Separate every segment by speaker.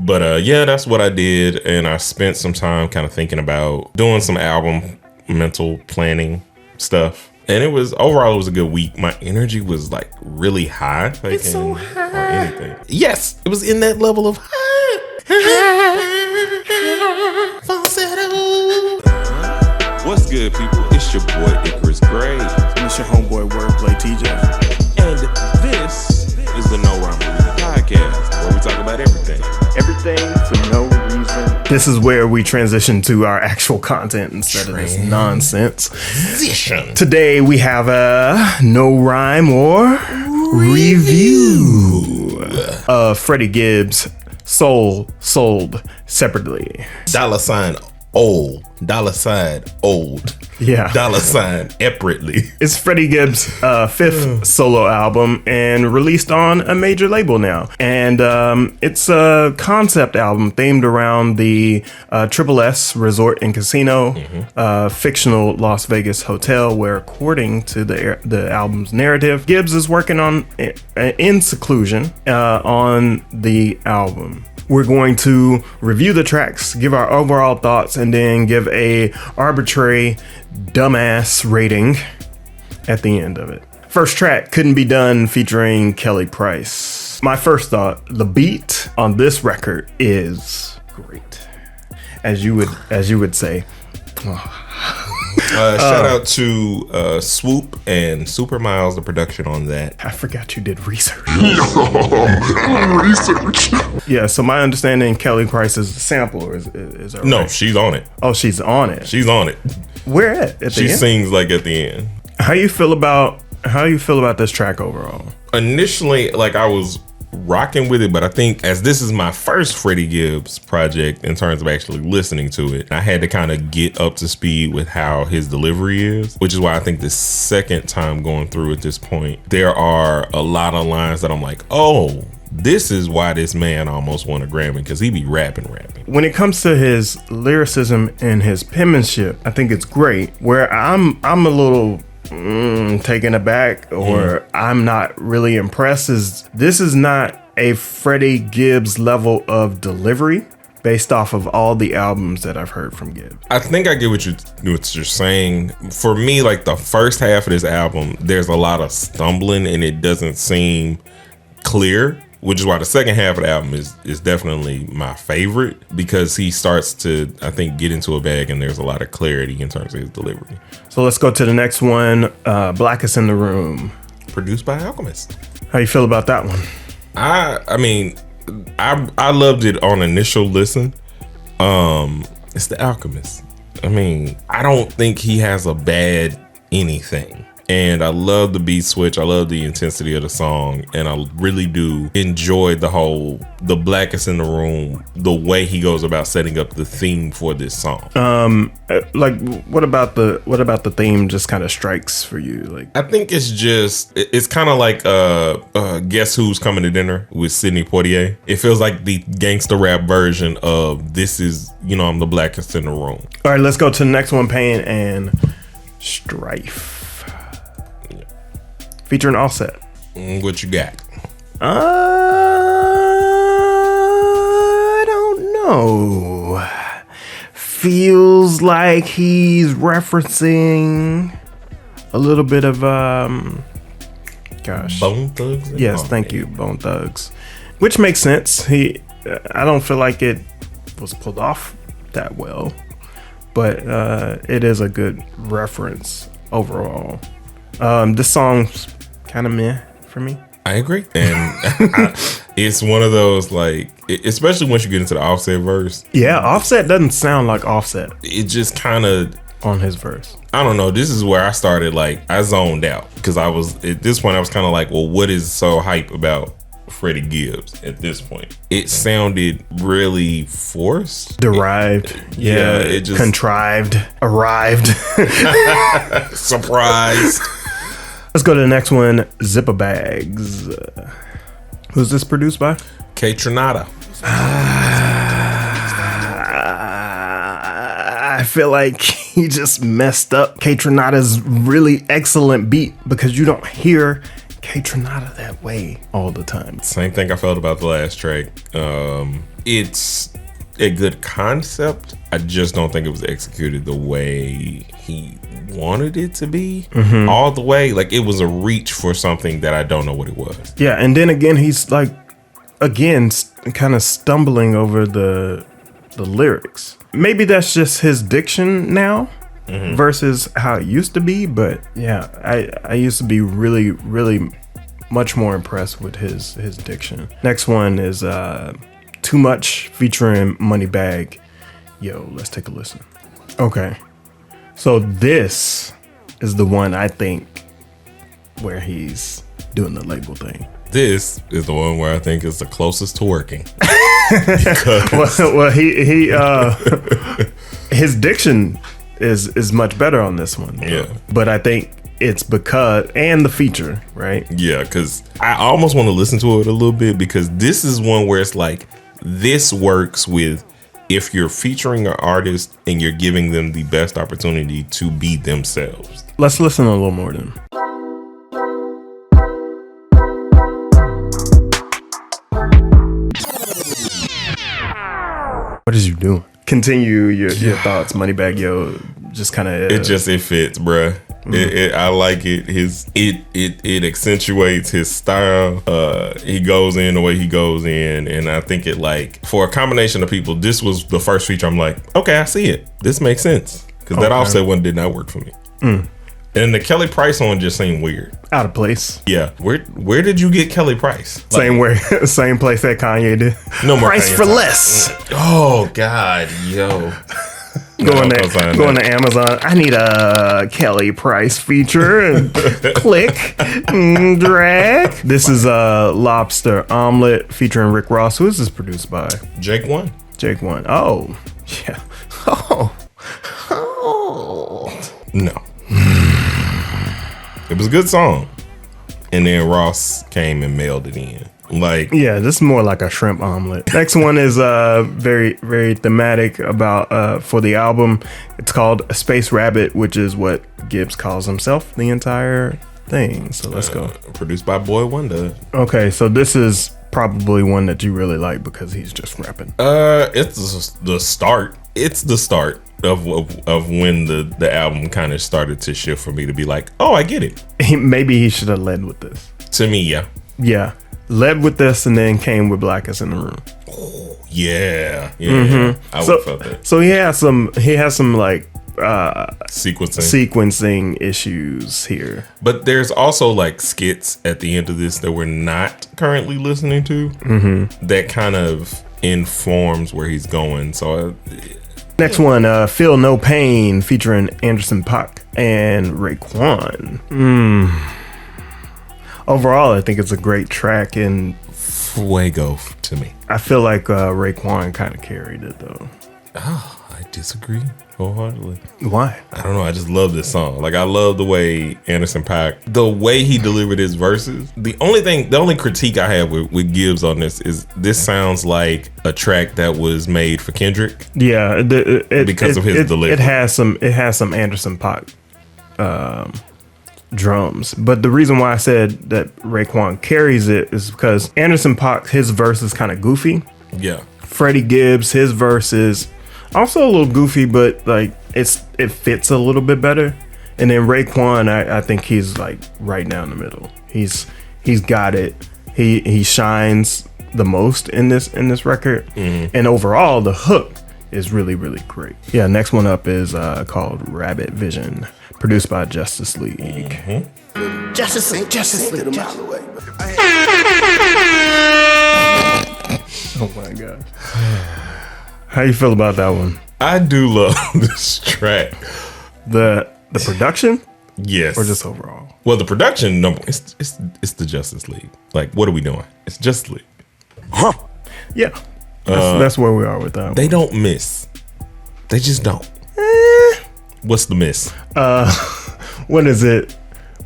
Speaker 1: But yeah, that's what I did. And I spent some time kind of thinking about doing some album mental planning stuff. And it was a good week. My energy was like really high. Like,
Speaker 2: it's so high.
Speaker 1: Anything. Yes, it was in that level of high. What's good, people? It's your boy Icarus Gray.
Speaker 3: And it's your homeboy WordPlay T.
Speaker 1: And this is the No Rhyme Podcast, where we talk about everything.
Speaker 3: Everything for no reason. This is where we transition to our actual content instead of this nonsense. Today we have a no rhyme or review of Freddie Gibbs' Sold Separately.
Speaker 1: $old.
Speaker 3: Yeah.
Speaker 1: $Separately.
Speaker 3: It's Freddie Gibbs' fifth solo album and released on a major label now. And it's a concept album themed around the Triple S Resort and Casino, fictional Las Vegas hotel, where, according to the album's narrative, Gibbs is working on in seclusion on the album. We're going to review the tracks, give our overall thoughts, and then give a arbitrary dumbass rating at the end of it. First track, Couldn't Be Done, featuring Kelly Price. My first thought, the beat on this record is great, as you would say.
Speaker 1: Shout out to Swoop and Super Miles, the production on that.
Speaker 3: I forgot you did research. Yeah, so my understanding, Kelly Price is the sampler. Is that
Speaker 1: No,
Speaker 3: right?
Speaker 1: she's on it.
Speaker 3: Oh, she's on it.
Speaker 1: She's on it.
Speaker 3: Where at the
Speaker 1: She
Speaker 3: end?
Speaker 1: sings like at the end.
Speaker 3: How you feel about this track overall?
Speaker 1: Initially, like, I was rocking with it, but I think as this is my first Freddie Gibbs project in terms of actually listening to it, I had to kind of get up to speed with how his delivery is, which is why I think the second time going through at this point, there are a lot of lines that I'm like, oh, this is why this man almost won a Grammy, because he be rapping.
Speaker 3: When it comes to his lyricism and his penmanship, I think it's great. Where I'm a little taken aback, or I'm not really impressed, is this is not a Freddie Gibbs level of delivery based off of all the albums that I've heard from Gibbs.
Speaker 1: I think I get what you're saying. For me, like, the first half of this album, there's a lot of stumbling and it doesn't seem clear, which is why the second half of the album is definitely my favorite, because he starts to, I think, get into a bag and there's a lot of clarity in terms of his delivery.
Speaker 3: So let's go to the next one, Blackest in the Room.
Speaker 1: Produced by Alchemist.
Speaker 3: How you feel about that one?
Speaker 1: I mean, I loved it on initial listen. It's the Alchemist. I mean, I don't think he has a bad anything. And I love the beat switch. I love the intensity of the song. And I really do enjoy the Blackest in the Room, the way he goes about setting up the theme for this song.
Speaker 3: Like, what about the theme just kind of strikes for you? Like,
Speaker 1: I think it's kind of like Guess Who's Coming to Dinner with Sidney Poitier. It feels like the gangster rap version of this is, I'm the blackest in the room.
Speaker 3: All right, let's go to the next one, Pain and Strife. Featuring Offset.
Speaker 1: What you got?
Speaker 3: I don't know. Feels like he's referencing a little bit of
Speaker 1: Bone Thugs?
Speaker 3: Yes, thank you, Bone Thugs. Which makes sense. I don't feel like it was pulled off that well, but it is a good reference overall. This song's kind of meh for me.
Speaker 1: I agree. And it's one of those, like, especially once you get into the Offset verse.
Speaker 3: Yeah, Offset doesn't sound like Offset.
Speaker 1: It just kind of,
Speaker 3: on his verse.
Speaker 1: I don't know. This is where I started, like, I zoned out. Because at this point, I was kind of like, well, what is so hype about Freddie Gibbs at this point? It sounded really forced.
Speaker 3: Derived.
Speaker 1: It just
Speaker 3: contrived. Arrived.
Speaker 1: Surprised.
Speaker 3: Let's go to the next one, Zipper Bags. Who's this produced by?
Speaker 1: K Tronada.
Speaker 3: I feel like he just messed up K Tronada's really excellent beat, because you don't hear K Patronata that way all the time.
Speaker 1: Same thing I felt about the last track. It's a good concept. I just don't think it was executed the way he wanted it to be all the way. Like, it was a reach for something that I don't know what it was.
Speaker 3: Yeah, and then again, he's like, kind of stumbling over the lyrics. Maybe that's just his diction now versus how it used to be. But yeah, I used to be really, really much more impressed with his diction. Next one is Too Much featuring Moneybagg. Yo, let's take a listen. Okay, so this is the one I think where he's doing the label thing.
Speaker 1: This is the one where I think is the closest to working.
Speaker 3: well, he his diction is much better on this one.
Speaker 1: Yeah,
Speaker 3: but I think it's because, and the feature, right?
Speaker 1: Yeah, because I almost want to listen to it a little bit, because this is one where it's like, this works with if you're featuring an artist and you're giving them the best opportunity to be themselves.
Speaker 3: Let's listen a little more then. What is you doing? Continue your thoughts, Moneybagg Yo. Just kind of
Speaker 1: it fits, bruh. I like it. It accentuates his style. He goes in the way he goes in, and I think it, like, for a combination of people, this was the first feature I'm like, okay, I see it. This makes sense, because that Offset one did not work for me. And the Kelly Price one just seemed weird,
Speaker 3: out of place.
Speaker 1: Yeah, where did you get Kelly Price?
Speaker 3: Like, same place that Kanye did.
Speaker 1: No more
Speaker 3: Price
Speaker 1: Kanye
Speaker 3: for
Speaker 1: time.
Speaker 3: less.
Speaker 1: Oh God, yo.
Speaker 3: Going to Amazon. I need a Kelly Price feature. And click, drag. This is a Lobster Omelet featuring Rick Ross. Who is this produced by?
Speaker 1: Jake One.
Speaker 3: Oh, yeah. Oh.
Speaker 1: No. It was a good song, and then Ross came and mailed it in. Like,
Speaker 3: yeah, this is more like a shrimp omelet. Next one is very, very thematic about for the album. It's called Space Rabbit, which is what Gibbs calls himself the entire thing. So let's go.
Speaker 1: Produced by Boy Wonder.
Speaker 3: Okay, so this is probably one that you really like because he's just rapping.
Speaker 1: It's the start. It's the start of when the album kind of started to shift for me to be like, oh, I get it.
Speaker 3: Maybe he should have led with this.
Speaker 1: To me, yeah.
Speaker 3: Yeah. Led with this and then came with Blackest in the Room.
Speaker 1: Oh, yeah. I would have felt that.
Speaker 3: So he has some like
Speaker 1: sequencing
Speaker 3: issues here.
Speaker 1: But there's also like skits at the end of this that we're not currently listening to that kind of informs where he's going. So
Speaker 3: next one, Feel No Pain featuring Anderson .Paak and Raekwon. Overall, I think it's a great track, and
Speaker 1: fuego to me.
Speaker 3: I feel like Raekwon kind of carried it though.
Speaker 1: Oh, I disagree wholeheartedly.
Speaker 3: Why?
Speaker 1: I don't know. I just love this song. Like, I love the way Anderson .Paak, the way he delivered his verses. The only critique I have with Gibbs on this is this sounds like a track that was made for Kendrick.
Speaker 3: Yeah,
Speaker 1: because of his delivery.
Speaker 3: It has some Anderson .Paak drums, but the reason why I said that Raekwon carries it is because Anderson .Paak, his verse is kind of goofy.
Speaker 1: Yeah.
Speaker 3: Freddie Gibbs, his verse is also a little goofy, but like it fits a little bit better. And then Raekwon, I think he's like right down the middle. He's got it. He shines the most in this record, and overall the hook is really, really great. Yeah, next one up is called Rabbit Vision, produced by Justice League.
Speaker 2: Justice League.
Speaker 3: Oh my god. How you feel about that one?
Speaker 1: I do love this track.
Speaker 3: The production?
Speaker 1: Yes.
Speaker 3: Or just overall?
Speaker 1: Well, the production, no, it's the Justice League. Like, what are we doing? It's Justice League.
Speaker 3: Huh. Yeah. That's where we are with that one.
Speaker 1: They don't miss. They just don't. What's the miss?
Speaker 3: What is it?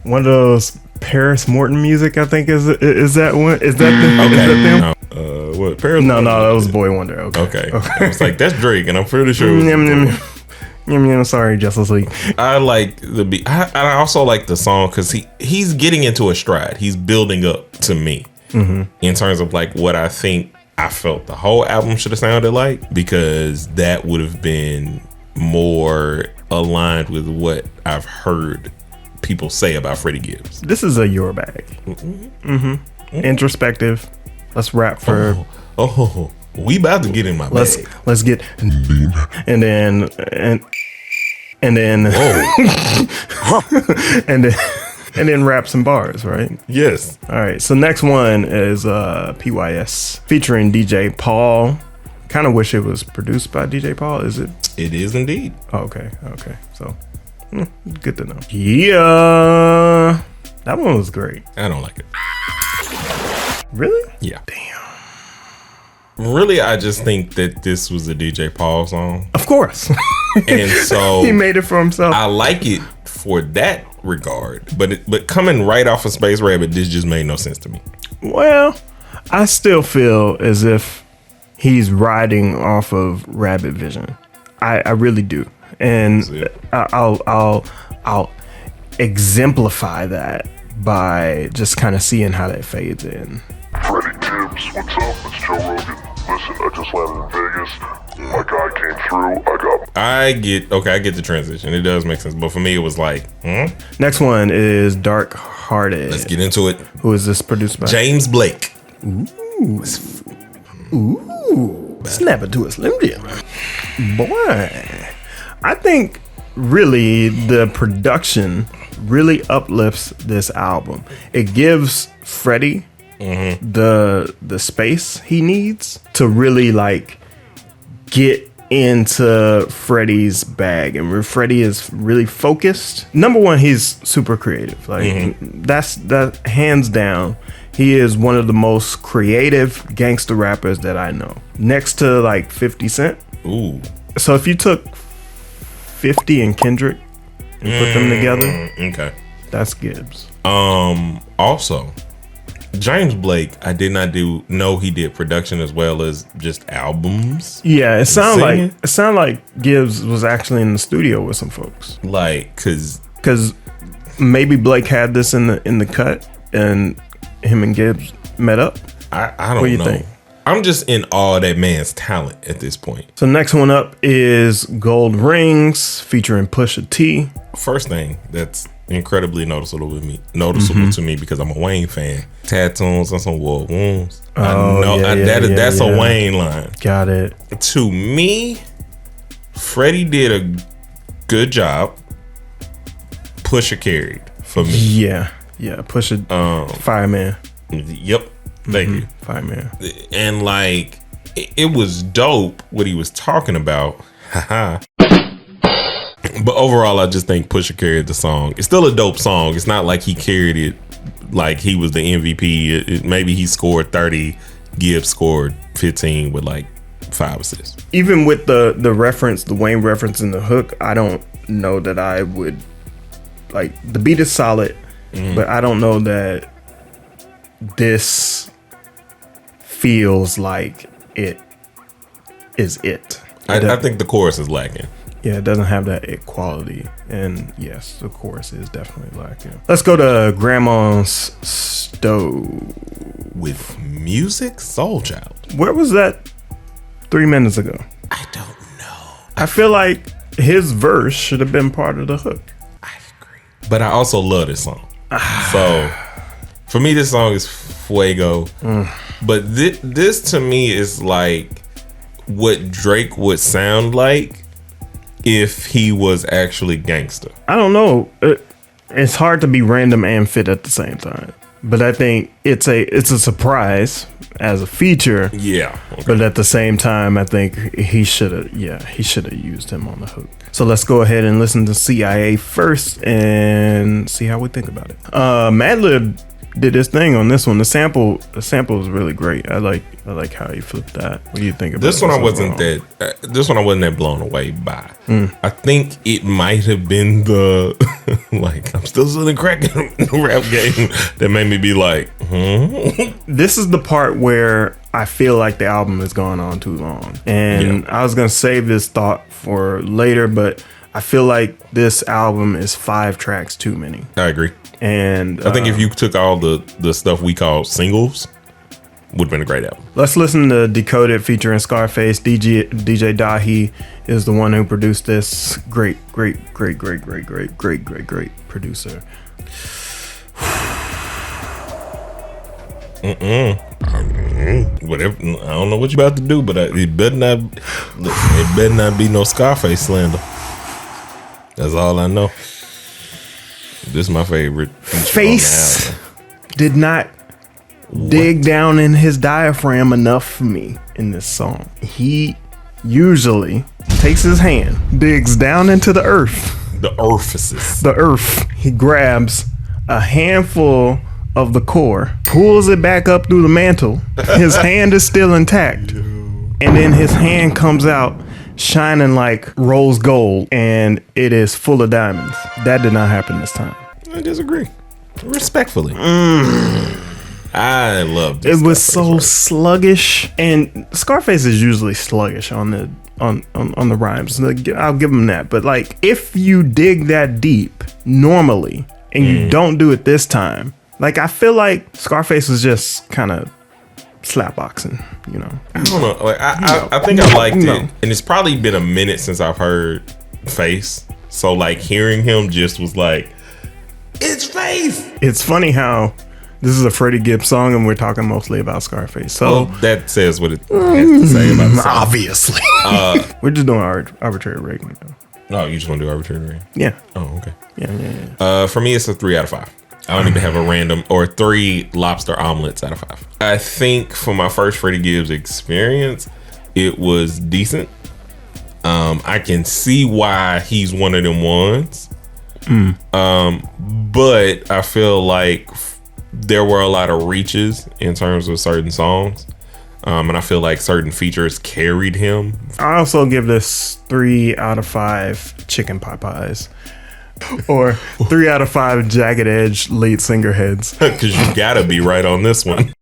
Speaker 3: One of those Paris Morton music, I think is that one? Is that them?
Speaker 1: Okay.
Speaker 3: Is that them?
Speaker 1: No. What? Paris?
Speaker 3: No, that was Boy Wonder. Okay.
Speaker 1: I was like, that's Drake, and I'm pretty sure.
Speaker 3: I'm sorry, Justice League.
Speaker 1: I like the beat. I also like the song because he's getting into a stride. He's building up to me in terms of like what I think I felt the whole album should have sounded like, because that would have been more aligned with what I've heard people say about Freddie Gibbs.
Speaker 3: This is a your bag. Introspective. Let's rap for.
Speaker 1: We about to get in my bag.
Speaker 3: Let's get and then and then rap some bars, right?
Speaker 1: Yes.
Speaker 3: All right. So next one is PYS featuring DJ Paul. Kind of wish it was produced by DJ Paul. Is it?
Speaker 1: It is indeed.
Speaker 3: Oh, okay. So good to know. Yeah, that one was great.
Speaker 1: I don't like it.
Speaker 3: Really?
Speaker 1: Yeah. Damn. Really, I just think that this was a DJ Paul song.
Speaker 3: Of course.
Speaker 1: And so
Speaker 3: he made it for himself.
Speaker 1: I like it for that regard, but coming right off of Space Rabbit, this just made no sense to me.
Speaker 3: Well, I still feel as if he's riding off of Rabbit Vision. I really do, and I'll exemplify that by just kind of seeing how that fades in.
Speaker 4: Freddie Gibbs, what's up? It's Joe Rogan. Listen, I just landed in Vegas. My guy came through.
Speaker 1: I get the transition. It does make sense, but for me, it was like,
Speaker 3: Next one is Dark Hearted.
Speaker 1: Let's get into it.
Speaker 3: Who is this produced by?
Speaker 1: James Blake.
Speaker 3: Ooh, snap it to a Slim Jim. Boy, I think really the production really uplifts this album. It gives Freddie the space he needs to really like get into Freddie's bag, and where Freddie is really focused. Number one, he's super creative. Like that's hands down. He is one of the most creative gangster rappers that I know, next to like 50 Cent.
Speaker 1: Ooh.
Speaker 3: So if you took 50 and Kendrick and put them together,
Speaker 1: okay,
Speaker 3: that's Gibbs.
Speaker 1: Also, James Blake, I did not know he did production as well as just albums.
Speaker 3: Yeah, it sounded like Gibbs was actually in the studio with some folks.
Speaker 1: Like, cause
Speaker 3: maybe Blake had this in the cut, and him and Gibbs met up.
Speaker 1: I don't know.
Speaker 3: What do you think?
Speaker 1: I'm just in awe of that man's talent at this point.
Speaker 3: So next one up is Gold Rings featuring Pusha T.
Speaker 1: First thing that's incredibly noticeable to me because I'm a Wayne fan. Tattoos on some war wounds. That's a Wayne line.
Speaker 3: Got it.
Speaker 1: To me, Freddie did a good job. Pusha carried for me.
Speaker 3: Yeah. Pusha Fireman.
Speaker 1: Yep. Thank you.
Speaker 3: Fireman.
Speaker 1: And like it was dope what he was talking about. Haha. But overall, I just think Pusha carried the song. It's still a dope song. It's not like he carried it like he was the MVP. Maybe he scored 30. Gibbs scored 15 with like 5 assists.
Speaker 3: Even with the reference, the Wayne reference in the hook, I don't know that I would like. The beat is solid, but I don't know that this feels like it is it.
Speaker 1: I think the chorus is lacking.
Speaker 3: Yeah, it doesn't have that it quality. And yes, the chorus is definitely lacking. Let's go to Grandma's Stove.
Speaker 1: With Music Soul Child.
Speaker 3: Where was that 3 minutes ago?
Speaker 1: I don't know.
Speaker 3: I feel like his verse should have been part of the hook.
Speaker 1: I agree. But I also love this song. So for me, this song is fuego. But this to me is like what Drake would sound like if he was actually gangster.
Speaker 3: I don't know. It's hard to be random and fit at the same time. But I think it's a surprise as a feature.
Speaker 1: Yeah. Okay.
Speaker 3: But at the same time, I think he should have used him on the hook. So let's go ahead and listen to CIA first and see how we think about it. Madlib did his thing on this one. The sample is really great. I like how he flipped that. What do you think about
Speaker 1: this one? This one I wasn't that blown away by. I think it might have been the like I'm still selling crack in the rap game that made me be like,
Speaker 3: This is the part where I feel like the album has gone on too long, and I was gonna save this thought for later, but I feel like this album is 5 tracks too many.
Speaker 1: I agree.
Speaker 3: And
Speaker 1: I think if you took all the stuff we call singles, would have been a great album.
Speaker 3: let's listen to Decoded featuring Scarface. DJ Dahi is the one who produced this. Great producer.
Speaker 1: Whatever. I don't know what you about to do, but it better not be no Scarface slander. That's all I know. This is my favorite feature
Speaker 3: Face
Speaker 1: on the album.
Speaker 3: did not dig down in his diaphragm enough for me in this song. He usually takes his hand, digs down into the earth.
Speaker 1: The orifices.
Speaker 3: The earth. He grabs a handful of the core, pulls it back up through the mantle. His hand is still intact. And then his hand comes out shining like rose gold, and it is full of diamonds. That did not happen this time.
Speaker 1: I disagree. Respectfully. I loved it.
Speaker 3: It was so sluggish, and Scarface is usually sluggish on the rhymes. I'll give him that. But like, if you dig that deep normally and you don't do it this time, like, I feel like Scarface was just kind of slapboxing, you know.
Speaker 1: I don't know. Like, I think I liked it, and it's probably been a minute since I've heard Face. So like, hearing him just was like, it's Face.
Speaker 3: It's funny how this is a Freddie Gibbs song, and we're talking mostly about Scarface. So
Speaker 1: that says what it has to say about the song.
Speaker 3: Obviously, we're just doing arbitrary rating though.
Speaker 1: Oh, you just want to do arbitrary rating?
Speaker 3: Yeah.
Speaker 1: Oh, okay.
Speaker 3: Yeah.
Speaker 1: For me, it's a 3 out of 5. I don't even have a random or 3 lobster omelets out of 5. I think for my first Freddie Gibbs experience, it was decent. I can see why he's one of them ones. But I feel like there were a lot of reaches in terms of certain songs. And I feel like certain features carried him.
Speaker 3: I also give this 3 out of 5 chicken pot pies. Or 3 out of 5 jagged edge lead singer heads.
Speaker 1: Because you gotta be right on this one.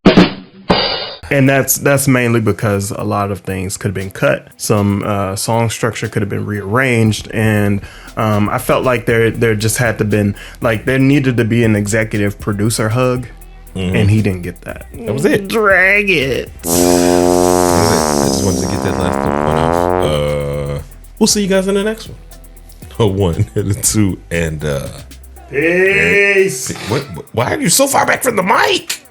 Speaker 3: And that's mainly because a lot of things could have been cut. Some song structure could have been rearranged, and I felt like there just had to been, like, there needed to be an executive producer hug, and he didn't get that.
Speaker 1: That was it.
Speaker 3: Drag it.
Speaker 1: I just wanted to get that last one off. We'll see you guys in the next one. A 1 and a 2 and
Speaker 3: Peace.
Speaker 1: What? Why are you so far back from the mic?